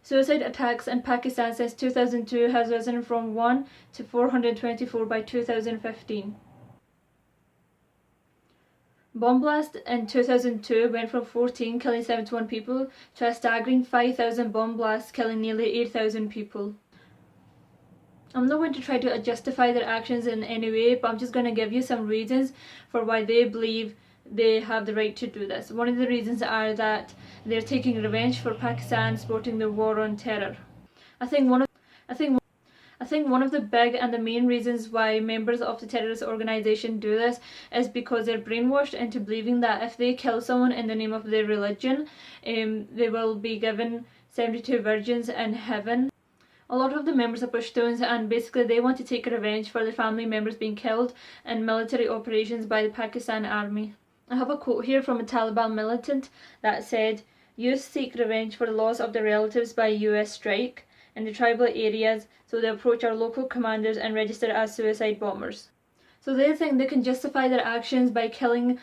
Suicide attacks in Pakistan since 2002 has risen from 1 to 424 by 2015. Bomb blast in 2002 went from 14 killing 71 people to a staggering 5,000 bomb blasts killing nearly 8,000 people. I'm not going to try to justify their actions in any way, but I'm just going to give you some reasons for why they believe they have the right to do this. One of the reasons are that they're taking revenge for Pakistan supporting the war on terror. I think one of the big and the main reasons why members of the terrorist organization do this is because they're brainwashed into believing that if they kill someone in the name of their religion, they will be given 72 virgins in heaven. A lot of the members are Pashtuns, and basically they want to take revenge for their family members being killed in military operations by the Pakistan army. I have a quote here from a Taliban militant that said, "Youth seek revenge for the loss of their relatives by a US strike in the tribal areas, so they approach our local commanders and register as suicide bombers." So they think they can justify their actions by killing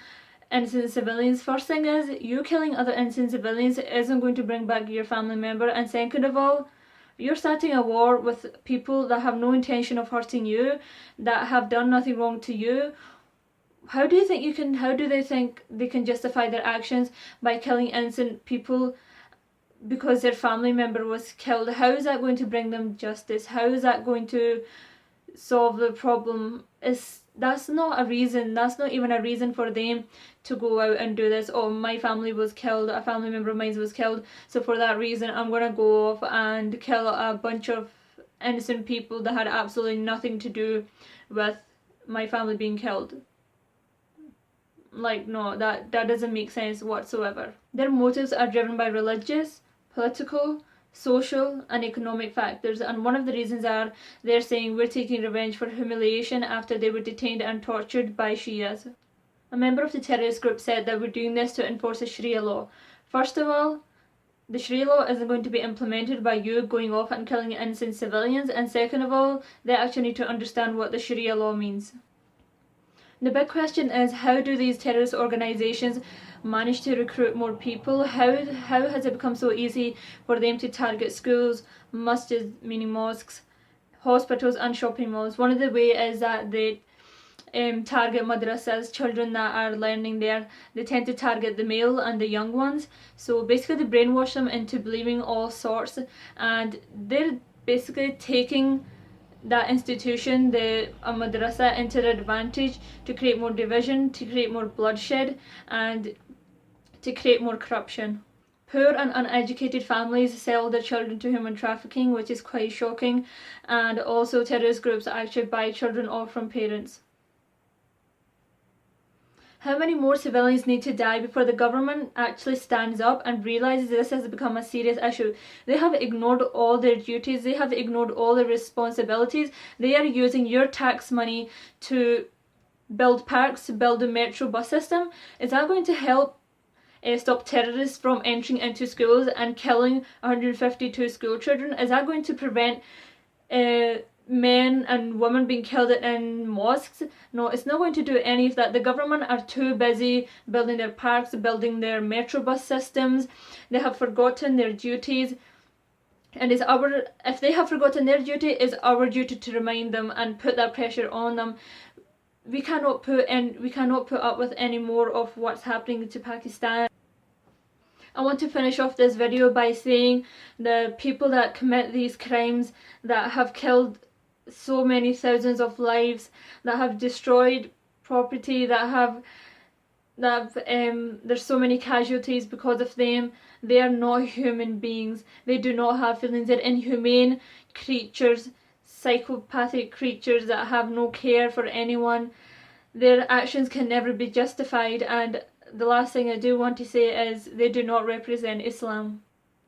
innocent civilians. First thing is, you killing other innocent civilians isn't going to bring back your family member, and second of all, you're starting a war with people that have no intention of hurting you, that have done nothing wrong to you. How do they think they can justify their actions by killing innocent people because their family member was killed? How is that going to bring them justice? How is that going to solve the problem? That's not a reason. That's not even a reason for them to go out and do this. Oh, my family was killed, a family member of mine was killed, so for that reason I'm gonna go off and kill a bunch of innocent people that had absolutely nothing to do with my family being killed. Like, no, that doesn't make sense whatsoever. Their motives are driven by religious, political, social and economic factors, and one of the reasons are they're saying we're taking revenge for humiliation after they were detained and tortured by Shias. A member of the terrorist group said that we're doing this to enforce a Sharia law. First of all, the Sharia law isn't going to be implemented by you going off and killing innocent civilians, and second of all, they actually need to understand what the Sharia law means. The big question is, how do these terrorist organizations manage to recruit more people? How has it become so easy for them to target schools, masjids, meaning mosques, hospitals and shopping malls? One of the ways is that they target madrasas, children that are learning there. They tend to target the male and the young ones. So basically they brainwash them into believing all sorts, and they're basically taking that institution, a madrasa, into their advantage to create more division, to create more bloodshed and to create more corruption. Poor and uneducated families sell their children to human trafficking, which is quite shocking, and also terrorist groups actually buy children off from parents. How many more civilians need to die before the government actually stands up and realises this has become a serious issue? They have ignored all their duties, they have ignored all their responsibilities. They are using your tax money to build parks, to build a metro bus system. Is that going to help stop terrorists from entering into schools and killing 152 school children? Is that going to prevent men and women being killed in mosques? No, it's not going to do any of that. The government are too busy building their parks, building their metro bus systems. They have forgotten their duties, and if they have forgotten their duty, it's our duty to remind them and put that pressure on them. We cannot put up with any more of what's happening to Pakistan. I want to finish off this video by saying the people that commit these crimes, that have killed so many thousands of lives, that have destroyed property, there's so many casualties because of them, they are not human beings. They do not have feelings. They're inhumane creatures, psychopathic creatures that have no care for anyone. Their actions can never be justified, and the last thing I do want to say is they do not represent Islam.